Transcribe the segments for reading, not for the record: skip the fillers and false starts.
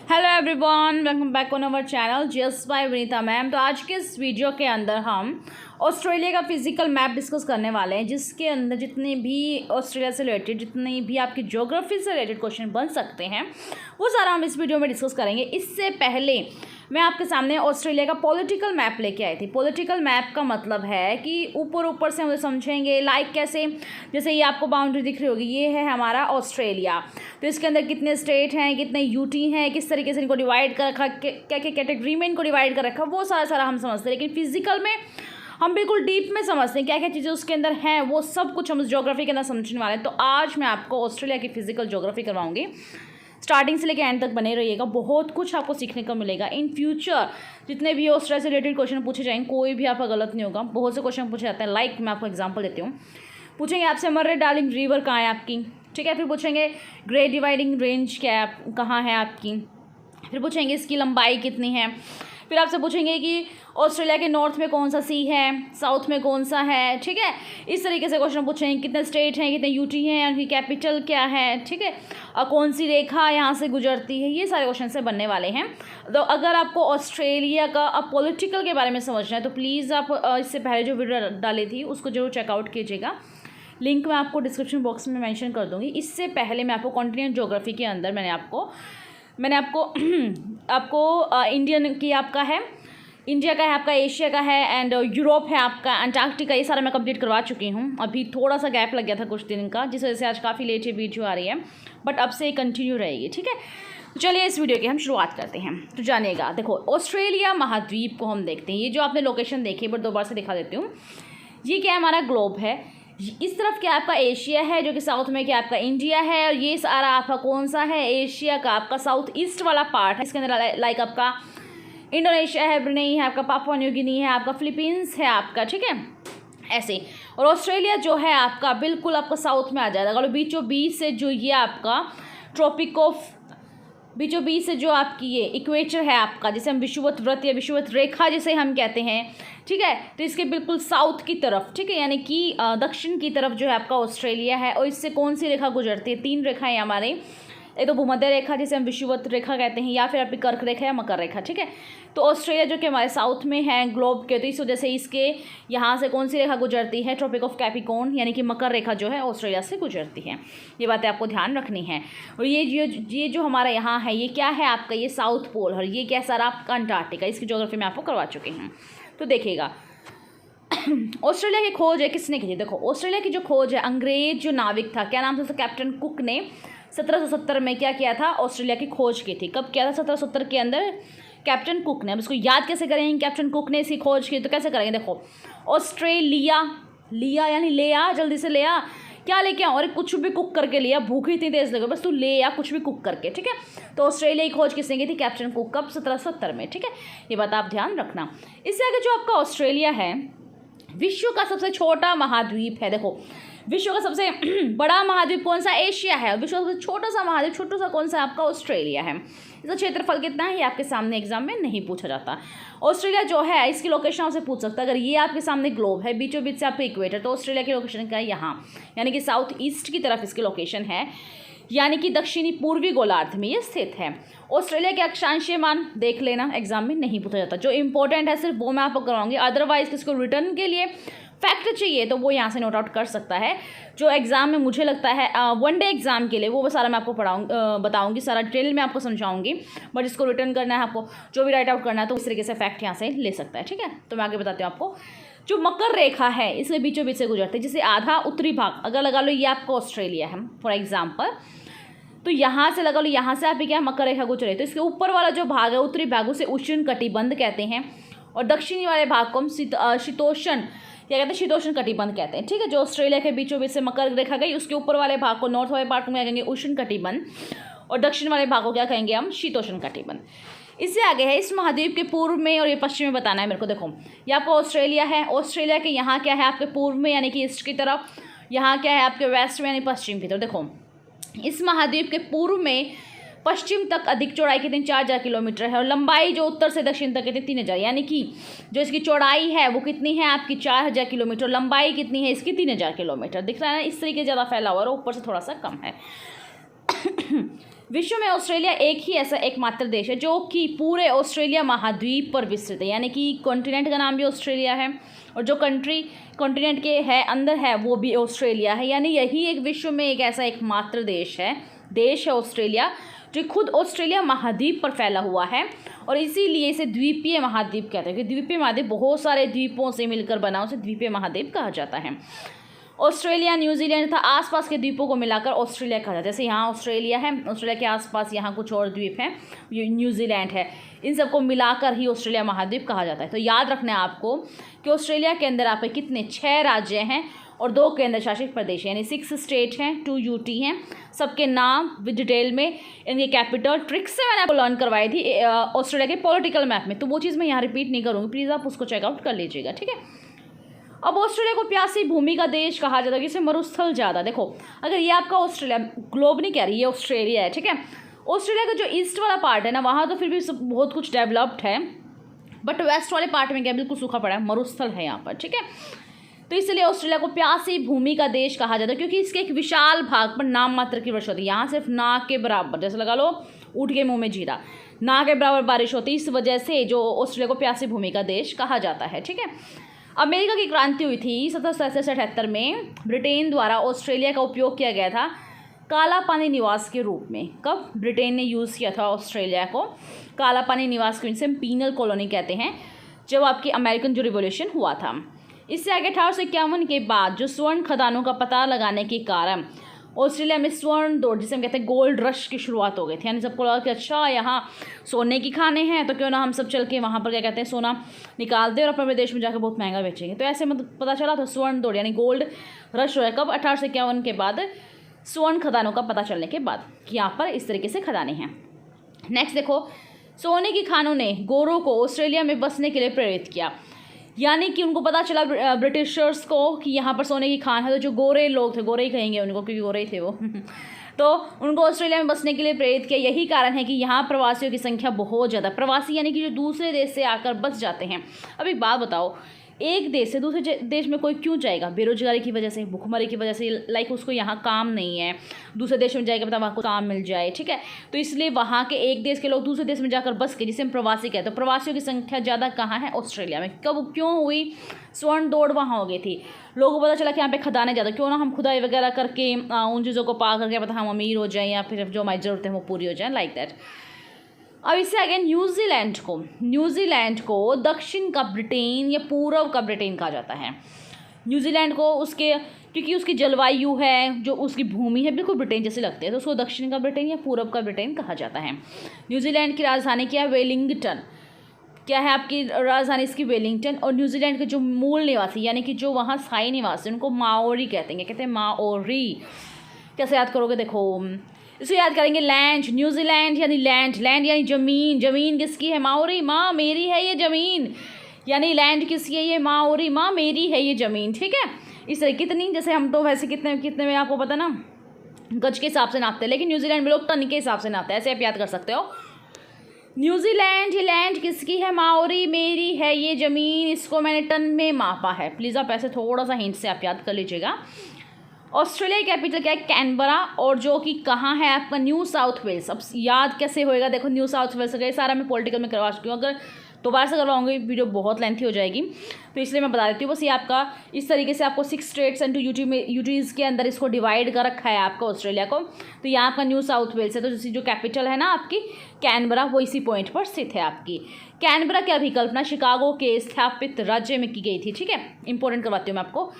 Hello everyone, welcome back on our channel just by Vinita ma'am. तो आज के इस वीडियो के अंदर हम ऑस्ट्रेलिया का फिजिकल मैप डिस्कस करने वाले हैं, जिसके अंदर जितने भी ऑस्ट्रेलिया से रिलेटेड जितनी भी आपकी ज्योग्राफी से रिलेटेड क्वेश्चन बन सकते हैं वो सारा हम इस वीडियो में डिस्कस करेंगे। इससे पहले मैं आपके सामने ऑस्ट्रेलिया का पॉलिटिकल मैप लेके आई थी। पॉलिटिकल मैप का मतलब है कि ऊपर से हम उसे समझेंगे, लाइक कैसे, जैसे ये आपको बाउंड्री दिख रही होगी, ये है हमारा ऑस्ट्रेलिया। तो इसके अंदर कितने स्टेट हैं, कितने यूटी हैं, किस तरीके से इनको डिवाइड कर रखा, क्या क्या कैटेगरी में इनको डिवाइड कर रखा, वो सारा हम समझते हैं। लेकिन फिजिकल में हम बिल्कुल डीप में समझते हैं क्या क्या चीज़ें उसके अंदर हैं, वो सब कुछ हम उस ज्योग्राफी के अंदर समझने वाले हैं। तो आज मैं आपको ऑस्ट्रेलिया की फिजिकल ज्योग्राफी करवाऊंगी। स्टार्टिंग से लेकर एंड तक बने रहिएगा, बहुत कुछ आपको सीखने को मिलेगा। इन फ्यूचर जितने भी ऑस्ट्रेलिया से रिलेटेड क्वेश्चन पूछे जाएंगे, कोई भी आपका गलत नहीं होगा। बहुत से क्वेश्चन पूछे जाते हैं, लाइक मैं आपको एग्जांपल देती हूँ। पूछेंगे आपसे मर्रे डार्लिंग रिवर कहाँ है आपकी, ठीक है। फिर पूछेंगे ग्रेट डिवाइडिंग रेंज क्या है, कहाँ है आपकी। फिर पूछेंगे इसकी लंबाई कितनी है। फिर आपसे पूछेंगे कि ऑस्ट्रेलिया के नॉर्थ में कौन सा सी है, साउथ में कौन सा है, ठीक है। इस तरीके से क्वेश्चन पूछेंगे कितने स्टेट हैं, कितने यूटी हैं, उनकी कैपिटल क्या है, ठीक है, और कौन सी रेखा यहाँ से गुजरती है। ये सारे क्वेश्चन से बनने वाले हैं। तो अगर आपको ऑस्ट्रेलिया का पॉलिटिकल के बारे में समझना है तो प्लीज़ आप इससे पहले जो वीडियो डाली थी उसको जरूर चेकआउट कीजिएगा। लिंक मैं आपको डिस्क्रिप्शन बॉक्स में मेंशन कर दूँगी। इससे पहले मैं आपको कॉन्टिनेंट ज्योग्राफी के अंदर मैंने आपको इंडियन की आपका है, इंडिया का है आपका, एशिया का है, एंड यूरोप है आपका, अंटार्कटिका, ये सारा मैं कंप्लीट करवा चुकी हूँ। अभी थोड़ा सा गैप लग गया था कुछ दिन का, जिस वजह से आज काफ़ी लेट ये वीडियो आ रही है, बट अब से कंटिन्यू रहेगी, ठीक है। तो चलिए इस वीडियो की हम शुरुआत करते हैं। तो जानिएगा, देखो ऑस्ट्रेलिया महाद्वीप को हम देखते हैं। ये जो आपने लोकेशन देखी, बट दोबारा से दिखा देती हूँ। ये क्या है, हमारा ग्लोब है। इस तरफ क्या आपका एशिया है, जो कि साउथ में क्या आपका इंडिया है, और ये सारा आपका कौन सा है, एशिया का आपका साउथ ईस्ट वाला पार्ट है। इसके अंदर लाइक आपका इंडोनेशिया है, ब्रुनेई है आपका, पापुआ न्यू गिनी है आपका, फिलीपींस है आपका, ठीक है, ऐसे। और ऑस्ट्रेलिया जो है आपका बिल्कुल आपका साउथ में आ जाएगा। अगर बीचों बीच से जो ये आपका ट्रॉपिक ऑफ बीचों बीच से जो आपकी ये इक्वेटर है आपका, जिसे हम विषुवत वृत्त या विषुवत रेखा जिसे हम कहते हैं, ठीक है। तो इसके बिल्कुल साउथ की तरफ, ठीक है, यानी कि दक्षिण की तरफ जो है आपका ऑस्ट्रेलिया है। और इससे कौन सी रेखा गुजरती है, तीन रेखाएं हमारे, एक तो भूमध्य रेखा जिसे हम विषुवत रेखा कहते हैं, या फिर आपकी कर्क रेखा या मकर रेखा, ठीक है। तो ऑस्ट्रेलिया जो कि हमारे साउथ में है ग्लोब के, तो इस वजह से इसके यहाँ से कौन सी रेखा गुजरती है, ट्रॉपिक ऑफ कैप्रिकॉर्न यानी कि मकर रेखा जो है ऑस्ट्रेलिया से गुजरती है। ये बातें आपको ध्यान रखनी है। और ये जो हमारा यहाँ है, ये क्या है आपका, ये साउथ पोल, और ये क्या सारा आपका अंटार्कटिका। इसकी ज्योग्राफी मैं आपको करवा चुकी हूँ। तो देखिएगा ऑस्ट्रेलिया की खोज है किसने की थी। देखो ऑस्ट्रेलिया की जो खोज है, अंग्रेज जो नाविक था, क्या नाम था उसका, कैप्टन कुक ने 1770 में क्या किया था, ऑस्ट्रेलिया की खोज की थी। कब किया था, 1770 के अंदर कैप्टन कुक ने। अब इसको याद कैसे करेंगे, कैप्टन कुक ने इसकी खोज की, तो कैसे करेंगे। देखो ऑस्ट्रेलिया, लिया यानी ले आ, जल्दी से ले आ, क्या लेके आओ, और कुछ भी कुक करके लिया, भूख इतनी तेज लगे, बस तू ले आ कुछ भी कुक करके, ठीक है। तो ऑस्ट्रेलिया की खोज किसने की थी, कैप्टन कुक, कब, 1770 में, ठीक है। ये बात आप ध्यान रखना। इससे आगे जो आपका ऑस्ट्रेलिया है विश्व का सबसे छोटा महाद्वीप है। देखो विश्व का सबसे बड़ा महाद्वीप कौन सा, एशिया है। विश्व का सबसे छोटा सा महाद्वीप, छोटा सा कौन सा, आपका ऑस्ट्रेलिया है। इसका क्षेत्रफल कितना है, ये आपके सामने एग्जाम में नहीं पूछा जाता। ऑस्ट्रेलिया जो है इसकी लोकेशन आपसे पूछ सकता है। अगर ये आपके सामने ग्लोब है, बीचों बीच से आपको इक्वेटर, तो ऑस्ट्रेलिया की लोकेशन क्या है, यहाँ, यानी कि साउथ ईस्ट की तरफ इसकी लोकेशन है, यानी कि दक्षिणी पूर्वी गोलार्ध में ये स्थित है। ऑस्ट्रेलिया के अक्षांशीय मान देख लेना, एग्जाम में नहीं पूछा जाता। जो इंपॉर्टेंट है सिर्फ वो मैं आपको कराऊंगी, अदरवाइज किसको रिटर्न के लिए फैक्ट चाहिए तो वो यहाँ से नोट आउट कर सकता है। जो एग्ज़ाम में मुझे लगता है वनडे एग्जाम के लिए वो सारा मैं आपको बताऊंगी, सारा डिटेल में आपको समझाऊंगी। बट जिसको रिटर्न करना है, आपको जो भी राइट आउट करना है, तो इस तरीके से फैक्ट यहाँ से ले सकता है, ठीक है। तो मैं आगे बताती हूँ आपको। जो मकर रेखा है इसके बीचों बीच से गुजरती है, जिसे आधा उत्तरी भाग, अगर लगा लो ये आपका ऑस्ट्रेलिया है फॉर एग्जाम्पल, तो यहाँ से लगा लो, यहाँ से आप क्या मकर रेखा गुजरे, तो इसके ऊपर वाला जो भाग है उत्तरी भाग उसे उष्ण कटिबंध कहते हैं, और दक्षिणी वाले भाग को हम शीतोष्ण क्या कहते हैं, शीतोष्ण कटिबंध कहते हैं, ठीक है। जो ऑस्ट्रेलिया के बीचों बीच से मकर रेखा गई, उसके ऊपर वाले भाग को, नॉर्थ वाले पार्ट को क्या कहेंगे, उष्ण कटिबंध, और दक्षिण वाले भाग को क्या कहेंगे हम, शीतोष्ण कटिबंध। इससे आगे है इस महाद्वीप के पूर्व में और ये पश्चिम में बताना है मेरे को। देखो ये आपका ऑस्ट्रेलिया है, ऑस्ट्रेलिया के यहाँ क्या है आपके पूर्व में यानी कि ईस्ट की तरफ, यहाँ क्या है आपके वेस्ट में यानी पश्चिम की तरफ। देखो इस महाद्वीप के पूर्व में पश्चिम तक अधिक चौड़ाई कितनी, 4000 किलोमीटर है, और लंबाई जो उत्तर से दक्षिण तक कितनी, 3000, यानी कि जो इसकी चौड़ाई है वो कितनी है आपकी 4000 किलोमीटर, लंबाई कितनी है इसकी 3000 किलोमीटर। दिख रहा है ना, इस तरीके ज़्यादा फैला हुआ है और ऊपर से थोड़ा सा कम है। विश्व में ऑस्ट्रेलिया एक ही ऐसा एकमात्र देश है जो कि पूरे ऑस्ट्रेलिया महाद्वीप पर विस्तृत है, यानी कि कॉन्टिनेंट का नाम भी ऑस्ट्रेलिया है और जो कंट्री कॉन्टिनेंट के है अंदर है वो भी ऑस्ट्रेलिया है। यानी यही एक विश्व में एक ऐसा एकमात्र देश है ऑस्ट्रेलिया, जो खुद ऑस्ट्रेलिया महाद्वीप पर फैला हुआ है और इसीलिए इसे द्वीपीय महाद्वीप कहते हैं कि द्वीपीय महाद्वीप बहुत सारे द्वीपों से मिलकर बना, उसे द्वीपीय महाद्वीप कहा जाता है। ऑस्ट्रेलिया, न्यूजीलैंड तथा आसपास के द्वीपों को मिलाकर ऑस्ट्रेलिया कहा जाता है। जैसे यहाँ ऑस्ट्रेलिया है, ऑस्ट्रेलिया के आसपास यहाँ कुछ और द्वीप हैं, ये न्यूजीलैंड है, इन सबको मिलाकर ही ऑस्ट्रेलिया महाद्वीप कहा जाता है। तो याद रखना है आपको कि ऑस्ट्रेलिया के अंदर आपके कितने 6 राज्य हैं और 2 केंद्र शासित प्रदेश हैं, यानी 6 स्टेट हैं, 2 यूटी हैं। सबके नाम विद डिटेल में, इनके कैपिटल, ट्रिक्स से मैंने आपको लर्न करवाई थी ऑस्ट्रेलिया के पॉलिटिकल मैप में, तो वो चीज़ मैं यहाँ रिपीट नहीं करूँगी, प्लीज़ आप उसको चेकआउट कर लीजिएगा, ठीक है। अब ऑस्ट्रेलिया को प्यासी भूमि का देश कहा जाता है कि इसमें मरुस्थल ज़्यादा। देखो अगर ये आपका ऑस्ट्रेलिया, ग्लोब नहीं कह रही, ये ऑस्ट्रेलिया है, ठीक है। ऑस्ट्रेलिया का जो ईस्ट वाला पार्ट है ना, वहाँ तो फिर भी सब बहुत कुछ डेवलप्ड है, बट वेस्ट वाले पार्ट में क्या बिल्कुल सूखा पड़ा है, मरुस्थल है यहाँ पर, ठीक है। तो इसलिए ऑस्ट्रेलिया को प्यासी भूमि का देश कहा जाता है क्योंकि इसके एक विशाल भाग पर नाम मात्र की वर्षा होती है। यहाँ सिर्फ नाक के बराबर, जैसे लगा लो ऊँट के मुँह में जीरा, नाक के बराबर बारिश होती है। इस वजह से जो ऑस्ट्रेलिया को प्यासी भूमि का देश कहा जाता है, ठीक है। अमेरिका की क्रांति हुई थी 1777 में, ब्रिटेन द्वारा ऑस्ट्रेलिया का उपयोग किया गया था काला पानी निवास के रूप में। कब ब्रिटेन ने यूज़ किया था ऑस्ट्रेलिया को काला पानी निवास के, इनसे पीनल कॉलोनी कहते हैं, जब आपकी अमेरिकन जो रिवॉल्यूशन हुआ था। इससे आगे 1851 के बाद जो स्वर्ण खदानों का पता लगाने के कारण ऑस्ट्रेलिया में स्वर्ण दौड़, जिसे हम कहते हैं गोल्ड रश की शुरुआत हो गई थी। यानी सबको लगा कि अच्छा यहाँ सोने की खाने हैं तो क्यों ना हम सब चल के वहाँ पर क्या कहते हैं सोना निकाल दें और अपने देश में जाकर बहुत महंगा बेचेंगे। तो ऐसे मतलब पता चला था स्वर्ण दौड़ यानी गोल्ड रश हो है कब, 1851 के बाद, स्वर्ण खदानों का पता चलने के बाद कि यहाँ पर इस तरीके से खदानें हैं। नेक्स्ट देखो, सोने की खानों ने गोरों को ऑस्ट्रेलिया में बसने के लिए प्रेरित किया, यानी कि उनको पता चला ब्रिटिशर्स को कि यहाँ पर सोने की खान है, तो जो गोरे लोग थे, गोरे ही कहेंगे उनको क्योंकि गोरे ही थे वो तो उनको ऑस्ट्रेलिया में बसने के लिए प्रेरित किया। यही कारण है कि यहाँ प्रवासियों की संख्या बहुत ज़्यादा, प्रवासी यानी कि जो दूसरे देश से आकर बस जाते हैं। अब एक बात बताओ, एक देश से दूसरे देश में कोई क्यों जाएगा? बेरोजगारी की वजह से, भूखमरी की वजह से, लाइक उसको यहाँ काम नहीं है, दूसरे देश में जाएगा पता वहाँ को काम मिल जाए, ठीक है। तो इसलिए वहाँ के एक देश के लोग दूसरे देश में जाकर बस के, जिसे हम प्रवासी कहते हैं। तो प्रवासियों की संख्या ज़्यादा कहाँ है? ऑस्ट्रेलिया में। कब क्यों हुई? स्वर्ण दौड़ वहाँ हो गई थी, लोगों को पता चला कि यहाँ पे खदानें ज़्यादा, क्यों ना हम खुदाई वगैरह करके उन चीज़ों को पा करके पता हम अमीर हो जाएँ या फिर जो हमारी ज़रूरतें हैं वो पूरी हो जाएँ, लाइक दैट। अब इससे आगे न्यूजीलैंड को दक्षिण का ब्रिटेन या पूर्व का ब्रिटेन कहा जाता है। न्यूजीलैंड को उसके क्योंकि उसकी जलवायु है, जो उसकी भूमि है, बिल्कुल ब्रिटेन जैसे लगते हैं, तो उसको दक्षिण का ब्रिटेन या पूर्व का ब्रिटेन कहा जाता है। न्यूजीलैंड की राजधानी क्या है? वेलिंगटन। क्या है आपकी राजधानी इसकी? वेलिंगटन। और न्यूजीलैंड के जो मूल निवासी यानी कि जो वहाँ स्थायी निवासी, उनको माओरी कहते हैं। कहते हैं माओरी। कैसे याद करोगे? देखो इसको याद करेंगे, लैंड, न्यूजीलैंड यानी लैंड, लैंड यानी ज़मीन, ज़मीन किसकी है? माओरी, माँ मेरी है ये ज़मीन, यानी लैंड किसकी है? ये माओरी, माँ मेरी है ये ज़मीन, ठीक है। इस तरह कितनी, जैसे हम तो वैसे कितने में आपको पता ना गज के हिसाब से नापते हैं, लेकिन न्यूजीलैंड में लोग टन के हिसाब से नापते हैं, ऐसे आप याद कर सकते हो। न्यूजीलैंड, ये लैंड किसकी है? माओरी, मेरी है ये ज़मीन, इसको मैंने टन में मापा है। प्लीज़ आप ऐसे थोड़ा सा हिंट से आप याद कर लीजिएगा। ऑस्ट्रेलिया की कैपिटल क्या है? कैनबरा। और जो कि कहाँ है आपका? New South Wales. अब याद कैसे होएगा? देखो न्यू साउथ वेल्स गए, सारा मैं पॉलिटिकल में करवा चुकी हूँ, अगर दोबारा से करवाऊंगी वीडियो बहुत लेंथी हो जाएगी, तो इसलिए मैं बता देती हूँ। बस ये आपका इस तरीके से आपको 6 स्टेट्स एंड 2 यूटीज़ के अंदर इसको डिवाइड कर रखा है आपका ऑस्ट्रेलिया को। तो यहाँ आपका न्यू साउथ वेल्स है, तो जो कैपिटल है ना आपकी कैनबरा, वो इसी पॉइंट पर स्थित है आपकी। कैनबरा की अभिकल्पना शिकागो के स्थापित राज्य में की गई थी, ठीक है। इंपॉर्टेंट करवाती हूँ मैं आपको।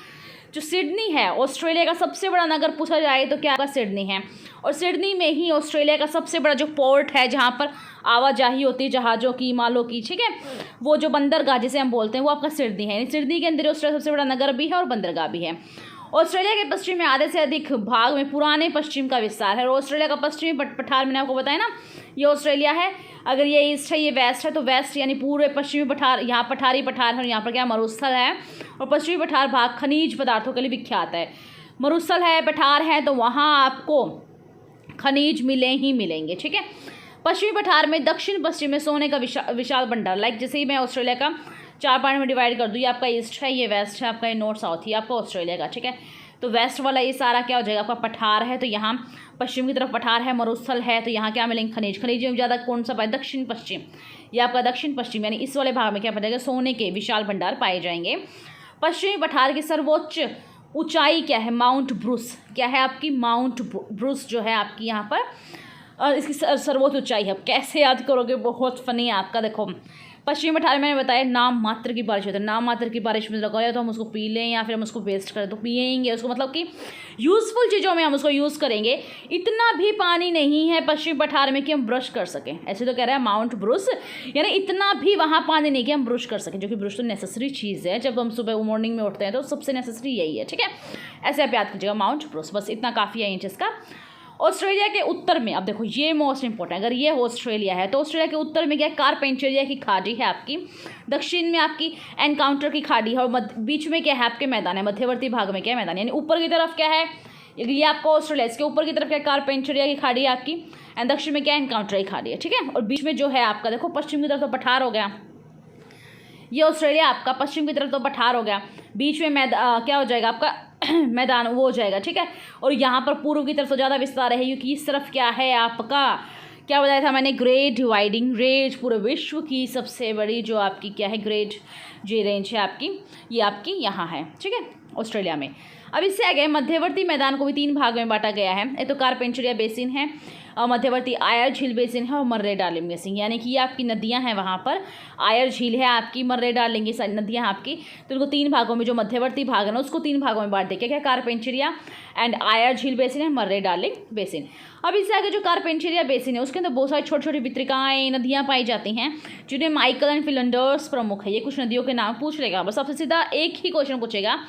जो सिडनी है ऑस्ट्रेलिया का सबसे बड़ा नगर पूछा जाए तो क्या आपका सिडनी है, और सिडनी में ही ऑस्ट्रेलिया का सबसे बड़ा जो पोर्ट है जहाँ पर आवाजाही होती है जहाज़ों की, मालों की, ठीक है, वो जो बंदरगाह जिसे हम बोलते हैं वो आपका सिडनी है। सिडनी के अंदर ऑस्ट्रेलिया सबसे बड़ा नगर भी है और बंदरगाह भी है। ऑस्ट्रेलिया के पश्चिम में आधे से अधिक भाग में पुराने पश्चिम का विस्तार है। और ऑस्ट्रेलिया का पश्चिमी पठार मैंने आपको बताया ना, ये ऑस्ट्रेलिया है। अगर ये ईस्ट है, ये वेस्ट है, तो वेस्ट यानी पूरे पश्चिमी पठार, यहाँ पठारी पठार है और यहाँ पर क्या मरुस्थल है। और पश्चिमी पठार भाग खनिज पदार्थों के लिए विख्यात है। मरुस्थल है, पठार है, तो वहाँ आपको खनिज मिले ही मिलेंगे, ठीक है। पश्चिमी पठार में दक्षिण पश्चिम में सोने का विशाल भंडार, लाइक जैसे ही मैं ऑस्ट्रेलिया का 4 पार्ट में डिवाइड कर दूँ, ये आपका ईस्ट है, ये वेस्ट है, आपका ये नॉर्थ साउथ, ये आपका ऑस्ट्रेलिया का, ठीक है। तो वेस्ट वाला ये सारा क्या हो जाएगा आपका पठार है, तो यहाँ पश्चिम की तरफ पठार है, मरुस्थल है, तो यहाँ क्या मिलेंगे खनिज। खनिज में ज़्यादा कौन सा पाए, दक्षिण पश्चिम, ये आपका दक्षिण पश्चिम यानी इस वाले भाग में क्या पाया जाएगा, सोने के विशाल भंडार पाए जाएंगे। पश्चिमी पठार की सर्वोच्च ऊंचाई क्या है, माउंट ब्रूस, क्या है आपकी माउंट ब्रूस जो है आपकी यहाँ पर इसकी सर्वोच्च ऊंचाई है। कैसे याद करोगे, बहुत फनी है आपका। देखो पश्चिमी पठार मैंने बताया नाम मात्र की बारिश होती है, नाम मात्र की बारिश में लगाया तो हम उसको पी लें या फिर हम उसको वेस्ट करें तो पिएंगे उसको, मतलब कि यूज़फुल चीज़ों में हम उसको यूज़ करेंगे। इतना भी पानी नहीं है पश्चिमी पठार में कि हम ब्रश कर सकें, ऐसे तो कह रहा है माउंट ब्रूस, यानी इतना भी वहाँ पानी नहीं कि हम ब्रश कर सकें, जो कि ब्रश तो नेसेसरी चीज़ है, जब हम सुबह मॉर्निंग में उठते हैं तो सबसे नेसेसरी यही है, ठीक है। ऐसे आप याद कीजिएगा माउंट ब्रूस, बस इतना काफ़ी है इंचेस का। ऑस्ट्रेलिया के उत्तर में, अब देखो ये मोस्ट इंपॉर्टेंट, अगर ये ऑस्ट्रेलिया है तो ऑस्ट्रेलिया के उत्तर में क्या है, कारपेंचरिया की खाड़ी है आपकी, दक्षिण में आपकी एनकाउंटर की खाड़ी है, और बीच में क्या है आपके मैदान है, मध्यवर्ती भाग में क्या है मैदान, यानी ऊपर की तरफ क्या है, ये आपका ऑस्ट्रेलिया, इसके ऊपर की तरफ क्या है कारपेंचरिया की खाड़ी है आपकी, एंड दक्षिण में क्या है एनकाउंटर की खाड़ी है, ठीक है। और बीच में जो है आपका देखो पश्चिम की तरफ तो पठार हो गया, ये ऑस्ट्रेलिया आपका पश्चिम की तरफ तो पठार हो गया, बीच में क्या हो जाएगा आपका मैदान वो हो जाएगा, ठीक है। और यहाँ पर पूर्व की तरफ तो ज़्यादा विस्तार है क्योंकि इस तरफ क्या है आपका, क्या बताया था मैंने, ग्रेट डिवाइडिंग रेंज, पूरे विश्व की सबसे बड़ी जो आपकी क्या है ग्रेट जो रेंज है आपकी, ये आपकी यहाँ है, ठीक है, ऑस्ट्रेलिया में। अब इससे आगे मध्यवर्ती मैदान को भी 3 भाग में बांटा गया है, एक तो कारपेंचरिया बेसिन है, मध्यवर्ती आयर झील बेसिन है और मर्रे डार्लिंग बेसिन, यानी कि ये आपकी नदियां हैं वहाँ पर, आयर झील है आपकी, मर्रे डार्लिंग ये सारी नदियां हैं आपकी, तो उनको 3 भागों में, जो मध्यवर्ती भाग है ना उसको 3 भागों में बांट दिया क्या, कारपेंचरिया एंड आयर झील बेसिन है, मर्रे डार्लिंग बेसिन। अब इससे आगे जो कारपेंचरिया बेसिन है उसके अंदर बहुत सारी छोटी छोटी वितरिकाएँ नदियाँ पाई जाती हैं, जिन्हें माइकल एंड फ्लिंडर्स प्रमुख है। ये कुछ नदियों के नाम पूछ लेगा, बस सबसे सीधा एक ही क्वेश्चन पूछेगा,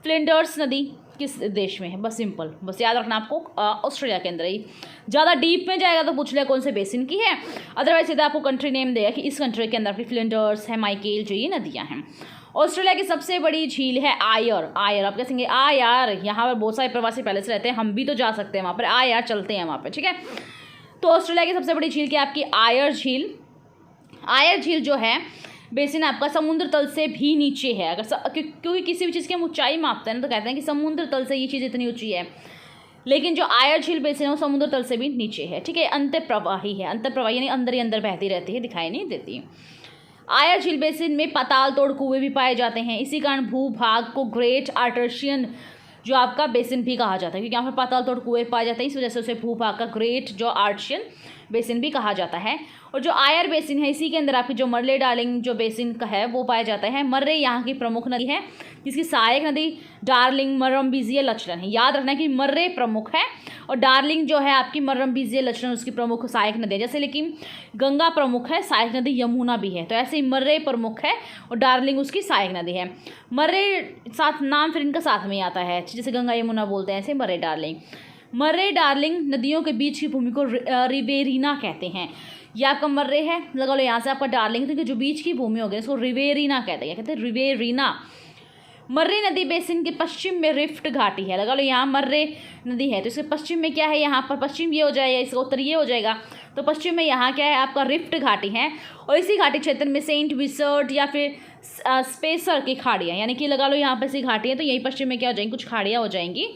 फ्लिंडर्स नदी किस देश में है, बस सिंपल, बस याद रखना आपको, ऑस्ट्रेलिया के अंदर ही। ज़्यादा डीप में जाएगा तो पूछ लिया कौन से बेसिन की है, अदरवाइज सीधा आपको कंट्री नेम देगा कि इस कंट्री के अंदर फ्लिंडर्स है, माइकेल जो ये नदियाँ हैं। ऑस्ट्रेलिया की सबसे बड़ी झील है आयर, आयर आप कहेंगे यार यहाँ पर बहुत सारे प्रवासी पहले से रहते हैं, हम भी तो जा सकते हैं वहाँ पर, यार चलते हैं वहाँ पर, ठीक है। तो ऑस्ट्रेलिया की सबसे बड़ी झील क्या आपकी आयर झील। आयर झील जो है बेसिन आपका समुद्र तल से भी नीचे है, अगर क्योंकि किसी भी चीज़ की हम ऊंचाई मापते हैं ना तो कहते हैं कि समुद्र तल से ये चीज़ इतनी ऊंची है, लेकिन जो आयर झील बेसिन है वो समुद्र तल से भी नीचे है, ठीक है। अंतःप्रवाही है, अंतःप्रवाही यानी अंदर ही अंदर बहती रहती है, दिखाई नहीं देती। आयर झील बेसिन में पाताल तोड़ कुएं भी पाए जाते हैं, इसी कारण भूभाग को ग्रेट आर्टर्शियन जो आपका बेसिन भी कहा जाता है, क्योंकि यहाँ पर पाताल तोड़ कुएं पाए जाते हैं, इस वजह से उसे भूभाग का ग्रेट जो आर्टर्शियन बेसिन भी कहा जाता है। और जो आयर बेसिन है इसी के अंदर आपकी जो मर्रे डार्लिंग जो बेसिन का है वो पाया जाता है। मर्रे यहाँ की प्रमुख नदी है, जिसकी सहायक नदी डार्लिंग, मरम्बिजिया, लचलन है। याद रखना है कि मर्रे प्रमुख है और डार्लिंग जो है आपकी मरम्बिजिया, लचलन उसकी प्रमुख सहायक नदी है। जैसे लेकिन गंगा प्रमुख है, सहायक नदी यमुना भी है, तो ऐसे ही मर्रे प्रमुख है और डार्लिंग उसकी सहायक नदी है। मर्रे साथ नाम फिर इनका साथ में ही आता है, जैसे गंगा यमुना बोलते हैं ऐसे मर्रे डार्लिंग। मर्रे डार्लिंग नदियों के बीच की भूमि को रिवेरीना कहते हैं। ये आपका मर्रे है, लगा लो यहाँ से आपका डार्लिंग, तो जो बीच की भूमि होगी इसको रिवेरीना कहते हैं। क्या कहते हैं? रिवेरीना। मर्रे नदी बेसिन के पश्चिम में रिफ्ट घाटी है, लगा लो यहाँ मर्रे नदी है तो इसके पश्चिम में क्या है, यहाँ पर पश्चिम ये हो जाएगा, इसका उत्तर ये हो जाएगा, तो पश्चिम में यहाँ क्या है आपका रिफ्ट घाटी है। और इसी घाटी क्षेत्र में सेंट विसर्ट या फिर स्पेसर की खाड़ियाँ, यानी कि लगा लो यहाँ पर सी घाटी है तो यही पश्चिम में क्या हो जाएंगी, कुछ खाड़ियाँ हो जाएंगी।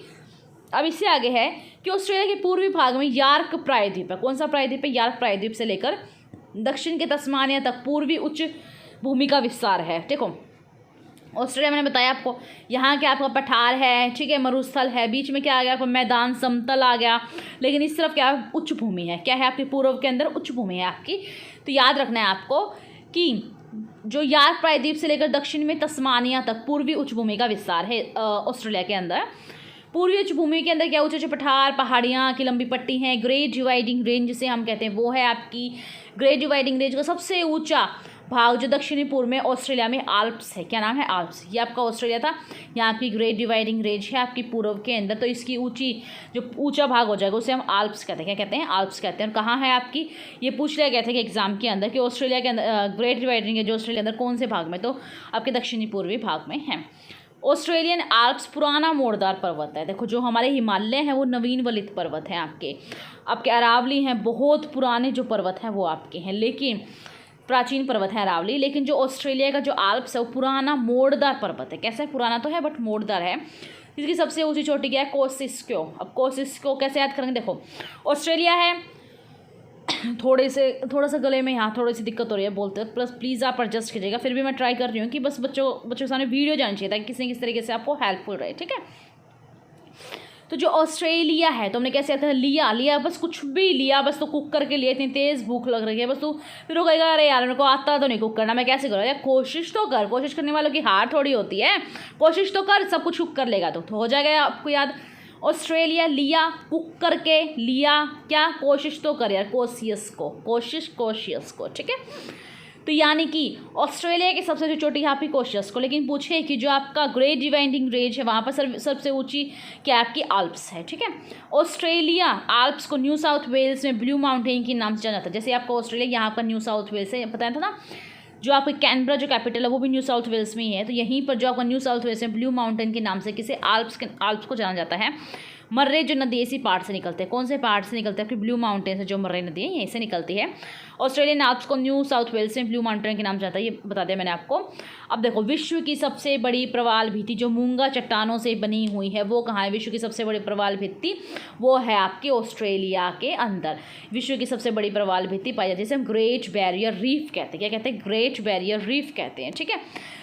अब इससे आगे है कि ऑस्ट्रेलिया के पूर्वी भाग में यार्क प्रायद्वीप है। कौन सा प्रायद्वीप है? यार्क प्रायद्वीप से लेकर दक्षिण के तस्मानिया तक पूर्वी उच्च भूमि का विस्तार है। देखो ऑस्ट्रेलिया मैंने बताया आपको, यहाँ क्या आपका पठार है, ठीक है, मरुस्थल है, बीच में क्या आ गया आपको मैदान, समतल आ गया, लेकिन इस तरफ क्या है उच्च भूमि है। क्या है आपके पूर्व के अंदर उच्च भूमि है आपकी। तो याद रखना है आपको कि जो यार्क प्रायद्वीप से लेकर दक्षिण में तस्मानिया तक पूर्वी उच्च भूमि का विस्तार है ऑस्ट्रेलिया के अंदर। पूर्वी उच्च भूमि के अंदर क्या ऊंचे ऊंचे पठार, पहाड़ियाँ की लंबी पट्टी हैं। ग्रेट डिवाइडिंग रेंज जिसे हम कहते हैं वो है आपकी। ग्रेट डिवाइडिंग रेंज का सबसे ऊंचा भाग जो दक्षिणी पूर्व में ऑस्ट्रेलिया में आल्प्स है। क्या नाम है? आल्प्स। ये आपका ऑस्ट्रेलिया था, यहाँ आपकी ग्रेट डिवाइडिंग रेंज है आपकी पूर्व के अंदर, तो इसकी ऊंची जो ऊंचा भाग हो जाएगा उसे हम आल्प्स कहते हैं। क्या कहते हैं? आल्प्स कहते हैं। और कहाँ है आपकी, ये पूछ लिया गया था कि एग्जाम के अंदर कि ऑस्ट्रेलिया के अंदर ग्रेट डिवाइडिंग है जो ऑस्ट्रेलिया के अंदर कौन से भाग में, तो आपके दक्षिणी पूर्वी भाग में है। ऑस्ट्रेलियन आल्प्स पुराना मोड़दार पर्वत है। देखो जो हमारे हिमालय हैं वो नवीन वलित पर्वत हैं आपके अरावली हैं, बहुत पुराने जो पर्वत हैं वो आपके हैं, लेकिन प्राचीन पर्वत है अरावली। लेकिन जो ऑस्ट्रेलिया का जो आल्प्स है वो पुराना मोड़दार पर्वत है। कैसा है? पुराना तो है बट मोड़दार है। इसकी सबसे ऊंची चोटी क्या है? कोसिस्को। अब कोसिस्को कैसे याद करेंगे? देखो, ऑस्ट्रेलिया है, थोड़ा सा गले में यहाँ थोड़ी सी दिक्कत हो रही है बोलते हैं, प्लस प्लीज़ आप एडजस्ट कीजिएगा। फिर भी मैं ट्राई कर रही हूँ कि बस बच्चों के सामने वीडियो जानी चाहिए ताकि किसी न किस तरीके से आपको हेल्पफुल रहे, ठीक है। तो जो ऑस्ट्रेलिया है, तो हमने कैसे आता है? लिया बस कुछ भी लिया, बस तो कुक करके लिए, इतनी तेज़ भूख लग रही है बस। तो फिर वो कहेगा अरे यार मेरे को आता तो नहीं कुक करना, मैं कैसे करूँ? यार कोशिश तो कर, कोशिश करने वालों की हार थोड़ी होती है, कोशिश तो कर, सब कुछ कुक कर लेगा तो हो जाएगा आपको याद। ऑस्ट्रेलिया लिया, कुक करके लिया, क्या? कोशिश तो कर यार, कोशिश को, ठीक है। तो यानी कि ऑस्ट्रेलिया की सबसे चोटी यहाँ पे कोशिश को, लेकिन पूछे कि जो आपका ग्रेट डिवाइडिंग रेंज है वहाँ पर सबसे ऊंची क्या आपकी आल्प्स है, ठीक है। ऑस्ट्रेलिया आल्प्स को न्यू साउथ वेल्स में ब्लू माउंटेन के नाम से जाना जाता है। जैसे आपको ऑस्ट्रेलिया यहाँ पर न्यू साउथ वेल्स है, बताया था ना। जो आपका कैनबरा जो कैपिटल है वो भी न्यू साउथ वेल्स में ही है। तो यहीं पर जो आपका न्यू साउथ वेल्स में ब्लू माउंटेन के नाम से किसे आल्प्स को जाना जाता है। मर्रे जो नदी इसी पार्ट से निकलते हैं, कौन से पार्ट से निकलते हैं? आपकी ब्लू माउंटेन से जो मर्रे नदी है यहीं से निकलती है। ऑस्ट्रेलियन आल्प्स को न्यू साउथ वेल्स में ब्लू माउंटेन के नाम से आता है, ये बता दिया मैंने आपको। अब देखो, विश्व की सबसे बड़ी प्रवाल भित्ति जो मूंगा चट्टानों से बनी हुई है वो कहाँ है? विश्व की सबसे बड़ी प्रवाल भित्ति वो है आपके ऑस्ट्रेलिया के अंदर। विश्व की सबसे बड़ी प्रवाल भित्ति पाई जाती है, जिसे हम ग्रेट बैरियर रीफ कहते हैं। क्या कहते हैं? ग्रेट बैरियर रीफ कहते हैं, ठीक है।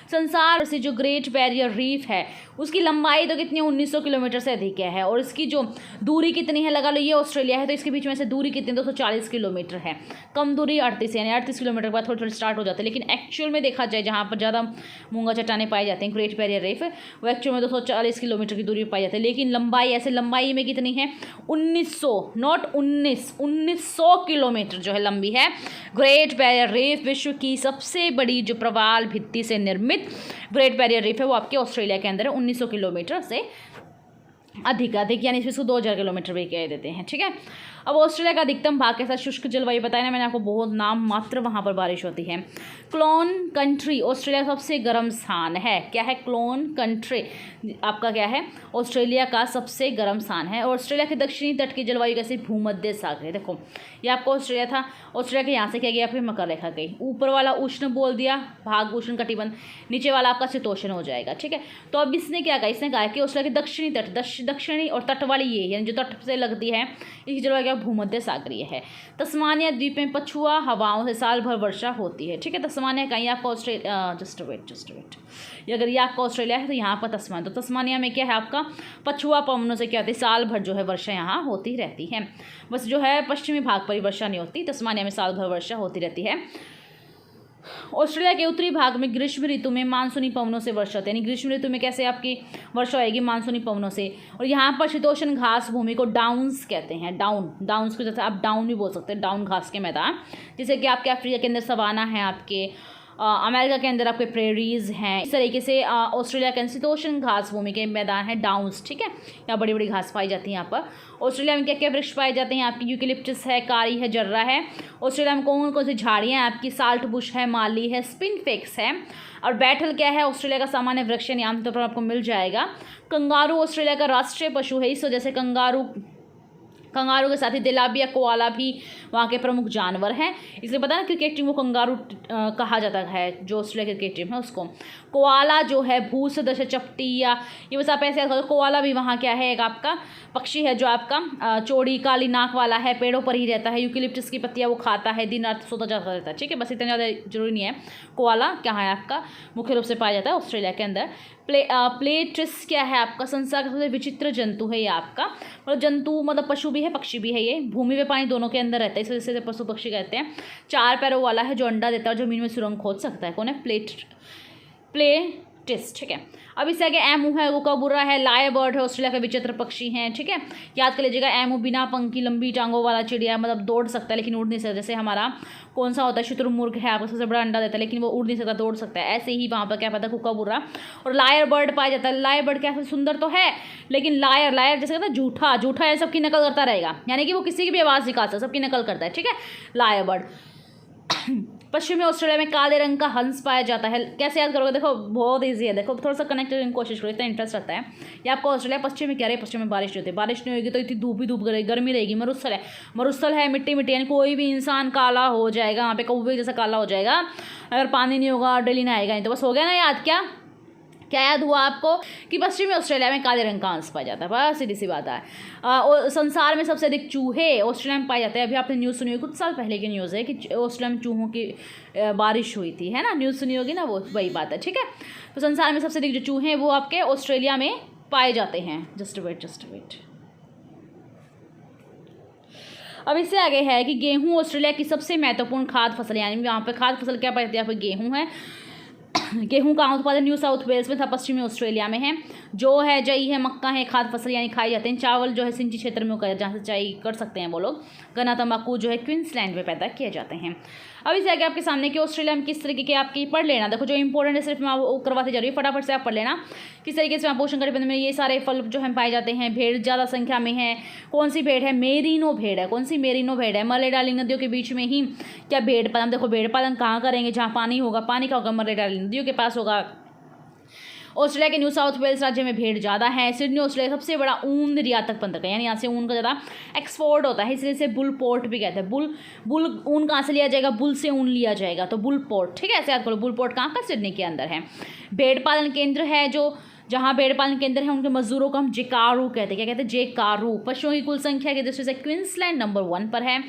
संसार से जो ग्रेट बैरियर रीफ है उसकी लंबाई तो कितनी? 1900 किलोमीटर से अधिक है। और इसकी जो दूरी कितनी है, लगा लो ये ऑस्ट्रेलिया है तो इसके बीच में से दूरी कितनी? 240 किलोमीटर है। कम दूरी 38 यानी 38 किलोमीटर के बाद थोड़ी स्टार्ट हो जाते हैं। लेकिन एक्चुअल में देखा जाए जहाँ पर ज़्यादा मूंगा चट्टानें पाई जाती हैं, ग्रेट बैरियर रीफ, वो एक्चुअल में 240 किलोमीटर की दूरी पर पाई जाती है। लेकिन लंबाई में कितनी है? 1900 किलोमीटर जो है लंबी है ग्रेट बैरियर रीफ। विश्व की सबसे बड़ी जो प्रवाल भित्ति से निर्मित ग्रेट बैरियर रीफ है वो आपके ऑस्ट्रेलिया के अंदर है, 1900 किलोमीटर से अधिक, यानी इसको 2000 किलोमीटर भी कह देते हैं, ठीक है। अब ऑस्ट्रेलिया का अधिकतम भाग के साथ शुष्क जलवायु बताया ना मैंने आपको, बहुत नाम मात्र वहाँ पर बारिश होती है। क्लोन कंट्री ऑस्ट्रेलिया का सबसे गर्म स्थान है, क्या है? क्लोन कंट्री आपका क्या है? ऑस्ट्रेलिया का सबसे गर्म स्थान है। ऑस्ट्रेलिया के दक्षिणी तट की जलवायु कैसे? भूमध्य सागरीय। देखो ये आपको ऑस्ट्रेलिया था, ऑस्ट्रेलिया के यहाँ से क्या गया? फिर मकर रेखा गई, ऊपर वाला उष्ण बोल दिया भाग, उष्ण कटिबंध, नीचे वाला आपका शीतोष्ण हो जाएगा, ठीक है। तो अब इसने क्या कहा? इसने कहा कि ऑस्ट्रेलिया के दक्षिणी तट, दक्षिणी और तट वाली ये यानी जो तट से लगती है इसकी जलवायु भूमध्य सागरीय है। तस्मानिया द्वीप में पछुआ हवाओं से साल भर वर्षा होती है, ठीक है। तस्मानिया कहीं आपका ऑस्ट्रेलिया, जस्ट वेट, अगर ये आपका ऑस्ट्रेलिया है तो यहाँ पर तस्मानिया, तो तस्मानिया में क्या है आपका? पछुआ पवनों से क्या होती है? साल भर जो है वर्षा यहाँ होती रहती है। बस जो है पश्चिमी भाग पर वर्षा नहीं होती, तस्मानिया में साल भर वर्षा होती रहती है। ऑस्ट्रेलिया के उत्तरी भाग में ग्रीष्म ऋतु में मानसूनी पवनों से वर्षा होती है, यानी ग्रीष्म ऋतु में कैसे आपकी वर्षा होएगी? मानसूनी पवनों से। और यहाँ पर शीतोष्ण घास भूमि को डाउन्स कहते हैं, डाउन्स को जैसे आप डाउन भी बोल सकते हैं, डाउन घास के मैदान, जैसे कि आपके अफ्रीका के अंदर सवाना है, आपके अमेरिका के अंदर आपके प्रेरीज हैं। इस तरीके से ऑस्ट्रेलिया के शीतोष्ण घास भूमि के मैदान है डाउन्स, ठीक है। यहाँ बड़ी बड़ी घास पाई जाती है। यहाँ पर ऑस्ट्रेलिया में क्या क्या वृक्ष पाए जाते हैं? आपकी यूकेलिप्टस है, कारी है, जर्रा है। ऑस्ट्रेलिया में कौन कौन सी झाड़ियाँ हैं? आपकी साल्ट बुश है, माली है, स्पिनफिक्स है। और बैटल क्या है? ऑस्ट्रेलिया का सामान्य वृक्ष है, आमतौर पर आपको मिल जाएगा। कंगारू ऑस्ट्रेलिया का राष्ट्रीय पशु है, इस वजह से कंगारू के साथ ही तिलापिया कोआला भी वहाँ के प्रमुख जानवर हैं। इसलिए पता है ना क्रिकेट टीम को कंगारू कहा जाता है, जो ऑस्ट्रेलिया क्रिकेट टीम है उसको। कोआला जो है भूस दशा चपटी या ये बस आप ऐसे याद करो, कोआला भी वहाँ क्या है? एक आपका पक्षी है जो आपका चौड़ी काली नाक वाला है, पेड़ों पर ही रहता है, यूकेलिप्टस की पत्तियाँ वो खाता है, दिन रात सोता जाता रहता है, ठीक है। बस इतना ज़्यादा जरूरी नहीं है। कोआला क्या है आपका? मुख्य रूप से पाया जाता है ऑस्ट्रेलिया के अंदर। प्लेट्रिस क्या है आपका? संसार का सबसे विचित्र जंतु है ये आपका, मतलब जंतु मतलब पशु भी है पक्षी भी है। ये भूमि व पानी दोनों के अंदर रहता है, इस वजह से पशु पक्षी कहते हैं। 4 पैरों वाला है जो अंडा देता है और जमीन में सुरंग खोद सकता है। कौन है? प्लेटिस, ठीक है। अब इससे आगे एमू है, वो कबूरा है, लायर बर्ड है, ऑस्ट्रेलिया का विचित्र पक्षी हैं, ठीक है। याद कर लीजिएगा, एमू बिना पंख की लंबी टांगों वाला चिड़िया, मतलब दौड़ सकता है लेकिन उड़ नहीं सकता। जैसे हमारा कौन सा होता है? शुतुरमुर्ग है, आपको सबसे बड़ा अंडा देता है लेकिन वो उड़ नहीं सकता, दौड़ सकता है। ऐसे ही वहाँ पर क्या पता कुकाबूरा और लायर बर्ड पाया जाता है। लायर बर्ड क्या सुंदर तो है लेकिन लायर जैसे कहता है झूठा है, सबकी नकल करता रहेगा, यानी कि वो किसी की भी आवाज़ निकाल सकता है, सबकी नकल करता है, ठीक है। Lawyer bird. पश्चिमी ऑस्ट्रेलिया में काले रंग का हंस पाया जाता है। कैसे याद करोगे? देखो बहुत इजी है, देखो थोड़ा सा कनेक्ट करने की कोशिश करो, इतना इंटरेस्ट रहता है। ये आपको ऑस्ट्रेलिया पश्चिम में क्या रहे? पश्चिम में बारिश नहीं होती, बारिश नहीं होगी तो इतनी धूप ही धूप गर्मी रहेगी। मरुस्थल है, मिट्टी यानी कोई भी इंसान काला हो जाएगा, वहाँ पे कौवे जैसा काला हो जाएगा अगर पानी नहीं होगा, डेली ना आएगा नहीं तो बस हो गया ना याद। क्या क्या याद हुआ आपको कि पश्चिमी ऑस्ट्रेलिया में काले रंग का अंश पाया जाता है। बस सीधी सी बात है। और संसार में सबसे अधिक चूहे ऑस्ट्रेलिया में पाए जाते हैं। अभी आपने न्यूज़ सुनी होगी, कुछ साल पहले की न्यूज़ है कि ऑस्ट्रेलिया में चूहों की बारिश हुई थी, है ना, न्यूज़ सुनी होगी ना, वो वही बात है। ठीक है, तो संसार में सबसे अधिक जो चूहे हैं वो आपके ऑस्ट्रेलिया में पाए जाते हैं। Just wait. अब इससे आगे है कि गेहूँ ऑस्ट्रेलिया की सबसे महत्वपूर्ण खाद्य फसल, यानी यहाँ पे खाद्य फसल क्या पाई जाती है, यहाँ पे गेहूँ है। गेहूं का उत्पादन न्यू साउथ वेल्स में था, पश्चिमी ऑस्ट्रेलिया में है। जो है जई है, मक्का है, खाद्य फसल यानी खाई जाते हैं। चावल जो है सिंची क्षेत्र में उगाया, जहाँ सिंचाई कर सकते हैं वो लोग। गन्ना तंबाकू जो है क्वींसलैंड में पैदा किए जाते हैं। अब इसे आगे आपके सामने कि ऑस्ट्रेलिया में किस तरीके के आपकी पढ़ लेना, देखो जो इंपॉर्टेंट है सिर्फ मैं करवाते जा रही हूँ, फटाफट से आप पढ़ लेना। किस तरीके से उपोष्ण कटिबंध में ये सारे फल जो हम पाए जाते हैं। भेड़ ज़्यादा संख्या में है। कौन सी भेड़ है, मेरिनो भेड़ है। कौन सी मेरिनो भेड़ है, मले डार्लिंग नदियों के बीच में ही क्या भेड़ पालन, देखो भेड़ पालन कहाँ करेंगे, जहाँ पानी होगा, पानी का होगा, मले डार्लिंग नदियों के पास होगा। ऑस्ट्रेलिया के न्यू साउथ वेल्स राज्य में भेड़ ज़्यादा है। सिडनी ऑस्ट्रेलिया सबसे बड़ा ऊन निर्यातक बंदरगाह, यानी यहाँ से ऊन का ज़्यादा एक्सपोर्ट होता है, इसलिए इसे बुल पोर्ट भी कहते हैं। बुल ऊन कहाँ से लिया जाएगा, बुल से ऊन लिया जाएगा, तो बुल पोर्ट। ठीक है, ऐसे याद करो, बुल पोर्ट कहाँ का, सिडनी के अंदर है। भेड़ पालन केंद्र है, जो जहाँ भेड़ पालन केंद्र है उनके मजदूरों को हम जेकारू कहते हैं। क्या कहते हैं, जेकारू। पशुओं की कुल संख्या की दृष्टि से क्वींसलैंड नंबर 1 पर है।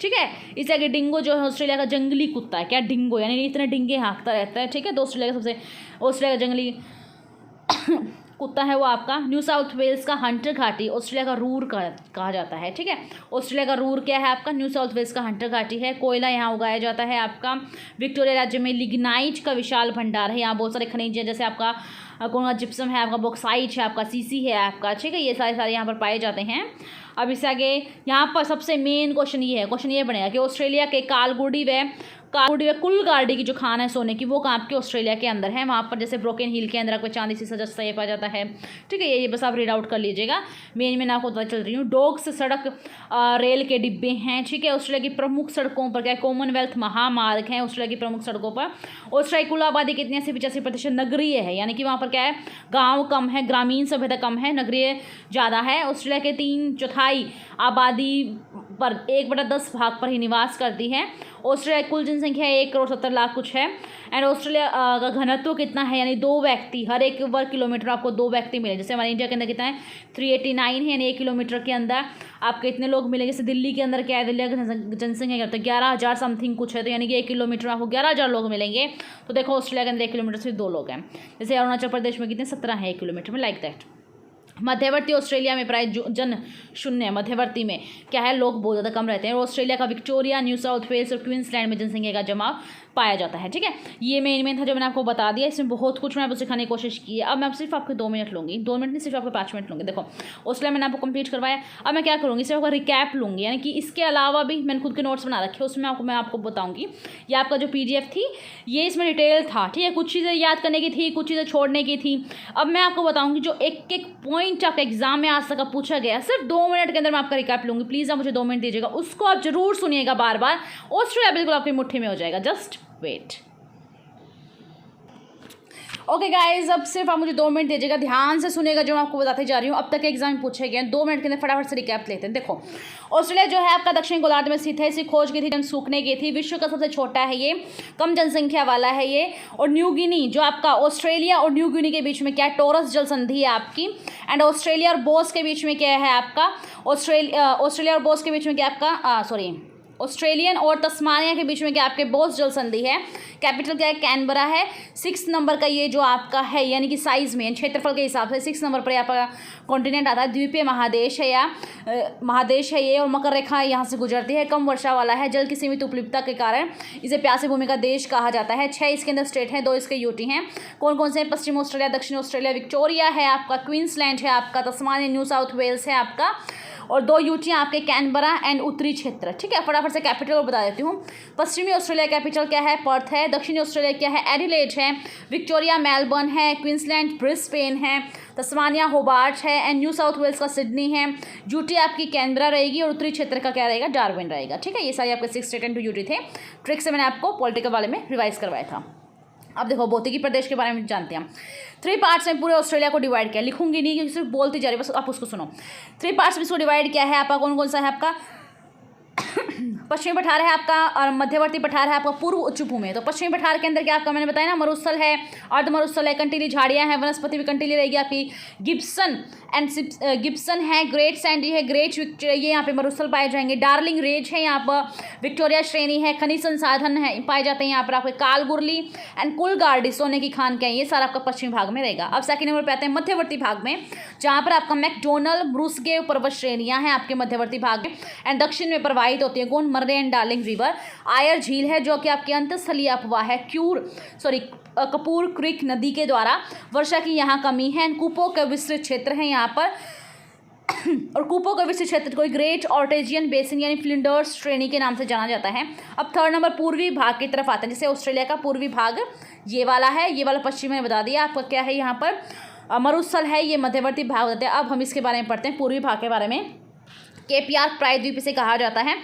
ठीक है, इससे आगे डिंगो जो है ऑस्ट्रेलिया का जंगली कुत्ता है। क्या डिंगो, यानी इतने डिंगे हाँकता रहता है। ठीक है, तो ऑस्ट्रेलिया का जंगली कुत्ता है वो आपका। न्यू साउथ वेल्स का हंटर घाटी ऑस्ट्रेलिया का रूर कहा जाता है। ठीक है, ऑस्ट्रेलिया का रूर क्या है आपका, न्यू साउथ वेल्स का हंटर घाटी है। कोयला यहाँ उगाया जाता है आपका। विक्टोरिया राज्य में लिग्नाइट का विशाल भंडार है। यहाँ बहुत सारे खनिज है, जैसे आपका कौन सा जिप्सम है, आपका बॉक्साइट है, आपका सीसी है आपका। ठीक है, ये सारे यहाँ पर पाए जाते हैं। अब इससे आगे यहाँ पर सबसे मेन क्वेश्चन ये बनेगा कि ऑस्ट्रेलिया के कालगुडी व कुलगार्डी की जो खान है सोने की, वो कहाँ आपके ऑस्ट्रेलिया के अंदर है। वहाँ पर जैसे ब्रोकन हिल के अंदर आपको चांदी सी सजस्ता ये पाया जाता है। ठीक है, ये बस आप रीड आउट कर लीजिएगा। मैं आपको पता चल रही हूँ। डॉक्स सड़क रेल के डिब्बे हैं। ठीक है, ऑस्ट्रेलिया की प्रमुख सड़कों पर क्या है, कॉमनवेल्थ महामार्ग है ऑस्ट्रेलिया की प्रमुख सड़कों पर। ऑस्ट्रेलिया की कुल आबादी कितनी है, 85% नगरीय है, यानी कि वहाँ पर क्या है, गाँव कम है, ग्रामीण सभ्यता कम है, नगरीय ज़्यादा है। ऑस्ट्रेलिया के 3/4 आबादी पर 1/10 भाग पर ही निवास करती है। ऑस्ट्रेलिया की कुल जनसंख्या 1,70,00,000 कुछ है। एंड ऑस्ट्रेलिया का घनत्व कितना है, यानी 2 व्यक्ति हर 1 वर्ग किलोमीटर आपको 2 व्यक्ति मिले। जैसे हमारे इंडिया के अंदर कितना है, 389 है, यानी 1 किलोमीटर के अंदर आपके इतने लोग मिलेंगे। जैसे दिल्ली के अंदर क्या है, दिल्ली का जनसंख्या करते हैं 11,000 समथिंग कुछ है, तो यानी कि 1 किलोमीटर में आपको 11,000 लोग मिलेंगे। तो देखो ऑस्ट्रेलिया के अंदर 1 किलोमीटर से 2 लोग हैं। जैसे अरुणाचल प्रदेश में कितने, 17 है 1 किलोमीटर में, लाइक दैट। मध्यवर्ती ऑस्ट्रेलिया में प्राय जन शून्य है। मध्यवर्ती में क्या है, लोग बहुत ज़्यादा कम रहते हैं। ऑस्ट्रेलिया का विक्टोरिया, न्यू साउथ वेल्स और क्वींसलैंड में जनसंख्या का जमाव पाया जाता है। ठीक है, ये मेन था जो मैंने आपको बता दिया। इसमें बहुत कुछ मैंने आपको सिखाने की कोशिश की है। अब मैं सिर्फ आपके 2 मिनट लूँगी, 2 मिनट नहीं, सिर्फ आपके 5 मिनट लूँगी। देखो ऑस्ट्रेलिया मैंने आपको कंप्लीट करवाया। अब मैं क्या करूँगी, सिर्फ आपका रिकैप लूँगी, यानी कि इसके अलावा भी मैंने खुद के नोट्स बना रखे, उसमें मैं आपको बताऊँगी। ये आपका जो PDF थी, ये इसमें डिटेल था। ठीक है, कुछ चीज़ें याद करने की थी, कुछ चीज़ें छोड़ने की थी। अब मैं आपको बताऊँगी जो एक पॉइंट आपका एग्जाम में आज तक पूछा गया, सिर्फ 2 मिनट के अंदर मैं आपका रिकैप लूँगी। प्लीज़ आप मुझे 2 मिनट दीजिएगा, उसको आप जरूर सुनिएगा बार बार। ऑस्ट्रेलिया बिल्कुल आपकी मुट्ठी में हो जाएगा। Just wait. ओके गाइज, अब सिर्फ आप मुझे 2 मिनट दीजिएगा, ध्यान से सुनिएगा जो मैं आपको बताते जा रही हूँ। अब तक के एग्जाम में पूछे गए 2 मिनट के अंदर फटाफट से रिकैप लेते हैं। देखो ऑस्ट्रेलिया जो है आपका दक्षिण गोलार्ध में स्थित है। इसकी खोज की थी जब सूखने की थी। विश्व का सबसे छोटा है ये, कम जनसंख्या वाला है ये। और न्यू गिनी जो आपका ऑस्ट्रेलिया और न्यू गिनी के बीच में क्या है, टॉरस जल संधि है आपकी। एंड ऑस्ट्रेलिया और बोस के बीच में क्या है आपका, ऑस्ट्रेलिया और बोस के बीच में क्या आपका ऑस्ट्रेलियन और तस्मानिया के बीच में क्या आपके बोस जल संधि है। कैपिटल क्या है, कैनबरा है। 6 नंबर का ये जो आपका है, यानी कि साइज में क्षेत्रफल के हिसाब से 6 नंबर पर आपका कॉन्टिनेंट आता है। द्वीपीय महादेश है या महादेश है ये, और मकर रेखा यहाँ से गुजरती है। कम वर्षा वाला है। जल की सीमित उपलब्धता के कारण इसे प्यासी भूमि का देश कहा जाता है। 6 इसके अंदर स्टेट हैं, 2 इसके यूटी हैं। कौन कौन से हैं, पश्चिम ऑस्ट्रेलिया, दक्षिण ऑस्ट्रेलिया, विक्टोरिया है आपका, क्वींसलैंड है आपका, तस्मानिया, न्यू साउथ वेल्स है आपका, और 2 यूटियाँ आपके कैनबरा एंड उत्तरी क्षेत्र। ठीक है, फटाफट से कैपिटल बता देती हूँ। पश्चिमी ऑस्ट्रेलिया कैपिटल क्या है, पर्थ है। दक्षिणी ऑस्ट्रेलिया क्या है, एडिलेड है। विक्टोरिया मेलबर्न है। क्वींसलैंड ब्रिस्बेन है। तस्मानिया होबार्ट है। एंड न्यू साउथ वेल्स का सिडनी है। यूटी आपकी कैनबरा रहेगी, और उत्तरी क्षेत्र का क्या रहेगा, डार्विन रहेगा। ठीक है, ये सारे आपके 6 स्टेट एंड 2 यूटी थे। ट्रिक से मैंने आपको पॉलिटिकल वाले में रिवाइज करवाया था। अब देखो भौतिकी प्रदेश के बारे में जानते हैं। 3 पार्ट्स में पूरे ऑस्ट्रेलिया को डिवाइड किया। लिखूंगी नहीं क्योंकि सिर्फ बोलती जा रही है, बस आप उसको सुनो। 3 पार्ट्स में इसको डिवाइड किया है आपका। कौन कौन सा है आपका पश्चिमी पठार है आपका और मध्यवर्ती पठार है आपका पूर्व उच्च भूमि। तो पश्चिमी पठार के अंदर क्या आपका मैंने बताया ना, मरुस्थल है, अर्ध मरुस्थल है, कंटीली झाड़ियाँ हैं, वनस्पति भी कंटीली रहेगी आपकी, गिब्सन है, ग्रेट सैंडी है, ग्रेट विक्टोरिया, ये यहाँ पे मरुस्थल पाए जाएंगे, डार्लिंग रेंज है यहाँ पर, विक्टोरिया श्रेणी है, खनिज संसाधन है पाए जाते हैं यहाँ पर आपके, कालगुरली एंड कुलगार्डी सोने की खान के हैं, ये सारा आपका पश्चिमी भाग में रहेगा। अब सेकंड नंबर पे आते हैं मध्यवर्ती भाग में, जहाँ पर आपका मैकडोनल्ड ब्रूसगेव पर्वत श्रेणियाँ हैं आपके मध्यवर्ती भाग में, एंड दक्षिण में प्रवाहित होती है कौन, मर्रे एंड डार्लिंग रिवर, आयर झील है जो कि आपकी अंतस्थलीय अपवाह है, कपूर क्रिक नदी के द्वारा वर्षा की यहाँ कमी है, कूपों का विस्तृत क्षेत्र है यहाँ पर और कूपों का विस्तृत क्षेत्र को ग्रेट ऑर्टेजियन बेसिन यानी फ्लिंडर्स श्रेणी के नाम से जाना जाता है। अब थर्ड नंबर पूर्वी भाग की तरफ आते हैं, जैसे ऑस्ट्रेलिया का पूर्वी भाग ये वाला है, ये वाला पश्चिम में बता दिया आपका क्या है, यहाँ पर मरुस्थल है, ये मध्यवर्ती भाग होते हैं। अब हम इसके बारे में पढ़ते हैं, पूर्वी भाग के बारे में। केपियार्क प्रायद्वीप से कहा जाता है,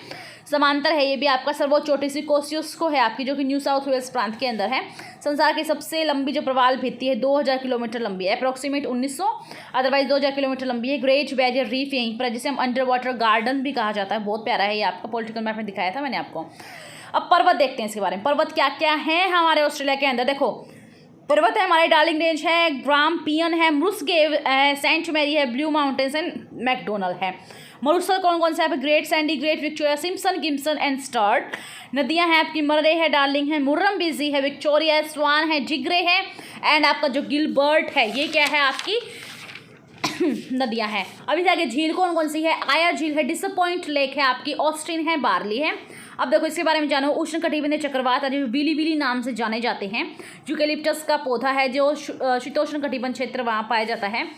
समांतर है ये भी आपका, सर्वोच्च चोटी सी कोस्टियोस्को है आपकी जो कि न्यू साउथ वेल्स प्रांत के अंदर है। संसार की सबसे लंबी जो प्रवाल भित्ति है 2000 किलोमीटर लंबी है, अप्रोक्सीमेट 1900 अदरवाइज 2000 किलोमीटर लंबी है। ग्रेट बैरियर रीफ यहीं पर, जिसे हम अंडर वाटर गार्डन भी कहा जाता है, बहुत प्यारा है ये आपका, पॉलिटिकल मैप में दिखाया था मैंने आपको। अब पर्वत देखते हैं इसके बारे में, पर्वत क्या क्या है हमारे ऑस्ट्रेलिया के अंदर। देखो पर्वत है हमारे, डार्लिंग रेंज है, ग्रामपियन है, ब्रूसगेव है, सेंट मैरी है, ब्लू माउंटेन्स एंड मैकडोनल्ड है। मरुस्थल कौन कौन से है, Great Sandy, Great Victoria, Simpson, Gibson and Sturt. नदियां हैं आपकी, मर्रे है, डार्लिंग है, मुर्रम बिजी है, विक्टोरिया है, स्वान है, जिग्रे है एंड आपका जो गिलबर्ट है, ये क्या है आपकी नदियां हैं। अभी आगे झील कौन कौन सी है, आयर झील है, डिसअपॉइंट लेक है आपकी, ऑस्टिन है, बार्ली है। अब देखो इसके बारे में जानो, उष्ण कटिबंधीय चक्रवात जो बीली बीली नाम से जाने जाते हैं, यूकेलिप्टस का पौधा है जो शीतोष्ण कटिबंध क्षेत्र वहाँ पाया जाता है।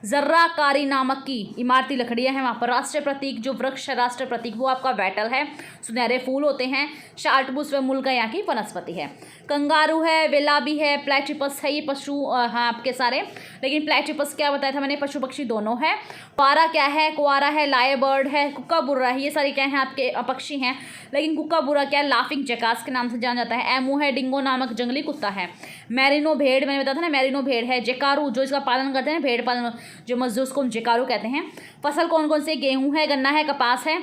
जर्राकारी नामक की इमारती लकड़ियाँ हैं वहाँ पर। राष्ट्रीय प्रतीक जो वृक्ष है, राष्ट्रीय प्रतीक वो आपका वैटल है, सुनहरे फूल होते हैं। शार्टबुश व मुल्का यहाँ की वनस्पति है। कंगारू है, वेलाबी है, प्लेटिपस है, ये पशु हाँ आपके सारे, लेकिन प्लेटिपस क्या बताया था मैंने, पशु पक्षी दोनों है। पारा क्या है, कुआरा है, लायर बर्ड है, कुक्काबुर्रा है, ये सारी क्या हैं आपके पक्षी हैं, लेकिन कुक्काबुर्रा क्या है, लाफिंग जैकास के नाम से जाना जाता है। एमू है, डिंगो नामक जंगली कुत्ता है। मैरिनो भेड़ मैंने बताया था ना, मैरिनो भेड़ है। जेकारू जो इसका पालन करते हैं, भेड़ पालन जो मजदूर, उसको हम जेकारू कहते हैं। फसल कौन कौन से, गेहूँ है, गन्ना है, कपास है।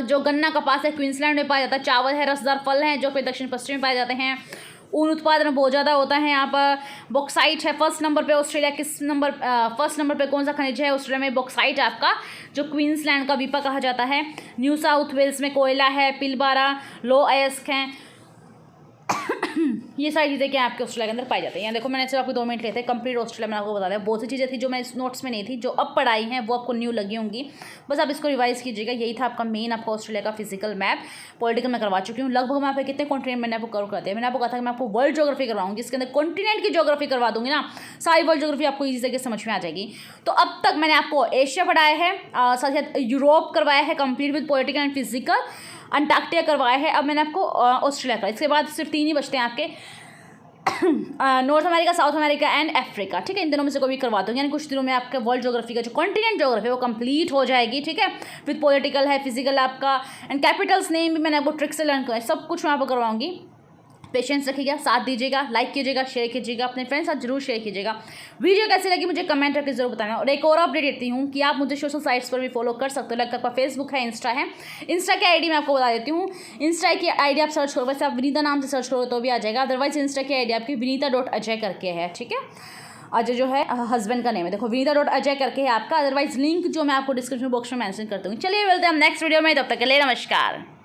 जो गन्ना कपास है क्वींसलैंड में पाया जाता है। चावल है, रसदार फल हैं जो कि दक्षिण पश्चिम में पाए जाते हैं। ऊन उत्पादन बहुत ज़्यादा होता है यहाँ पर। बॉक्साइट है फर्स्ट नंबर पे ऑस्ट्रेलिया, फर्स्ट नंबर पे कौन सा खनिज है ऑस्ट्रेलिया में, बॉक्साइट आपका, जो क्वींसलैंड का वीपा कहा जाता है। न्यू साउथ वेल्स में कोयला है, पिलबारा, लो अयस्क हैं। ये सारी चीज़ें क्या आपके ऑस्ट्रेलिया के अंदर पाई जाती हैं। देखो मैंने सिर्फ आपको 2 मिनट लिए थे, कंप्लीट ऑस्ट्रेलिया में आपको बता दिया। बहुत सी चीज़ें थी जो मैं इस नोट्स में नहीं थी, जो अब पढ़ाई हैं वो आपको न्यू लगी होंगी, बस आप इसको रिवाइज कीजिएगा। यही था आपका मेन, आपका ऑस्ट्रेलिया का फिजिकल मैप। पॉलिटिकल मैं करवा चुकी हूँ लगभग। मैं आपको कितने कॉन्टिनेंट मैंने आपको कवर कर दिया। मैंने आपको कहा था कि मैं आपको वर्ल्ड ज्योग्राफी करवाऊंगी, जिसके अंदर कॉन्टिनेंट की ज्योग्राफी करवा दूंगी ना, सारी वर्ल्ड ज्योग्राफी आपको इसी तरीके समझ में आ जाएगी। तो अब तक मैंने आपको एशिया पढ़ाया है, साथ ही साथ यूरोप करवाया है complete with political and physical, Antarctica करवाया है। अब मैंने आपको ऑस्ट्रेलिया का, इसके बाद सिर्फ 3 ही बचते हैं आपके, north America, south America and Africa. ठीक है, इन दिनों में से कोई भी करवा दूँगी, यानी कुछ दिनों में आपका वर्ल्ड ज्योग्राफी का जो कॉन्टिनेंट ज्योग्राफी वो कंप्लीट हो जाएगी। ठीक है, विद पॉलिटिकल है, फिजिकल आपका, एंड कैपिटल्स नेम भी मैंने आपको ट्रिक से लर्न किया, सब कुछ मैं आपको करवाऊंगी। पेशेंस रखिएगा, साथ दीजिएगा, लाइक कीजिएगा, शेयर कीजिएगा, अपने फ्रेंड्स साथ जरूर शेयर कीजिएगा। वीडियो कैसी लगी मुझे कमेंट करके जरूर बताना। और एक और अपडेट देती हूँ कि आप मुझे सोशल साइट्स पर भी फॉलो कर सकते हो। लाइक आपका फेसबुक है, इंस्टा है। इंस्टा की आईडी मैं आपको बता देती हूँ। इंस्टा की आईडी आप सर्च करो, वैसे आप विनीता नाम से सर्च करो तो भी आ जाएगा, अदरवाइज इंस्टा की आईडी आपकी विनीता.अजय करके है। ठीक है, अजय जो है हस्बैंड का नेम है, देखो विनीता.अजय करके है आपका। अदरवाइज लिंक जो मैं आपको डिस्क्रिप्शन बॉक्स में मेंशन करती हूँ। चलिए मिलते हैं हम नेक्स्ट वीडियो में, तब तक के लिए नमस्कार।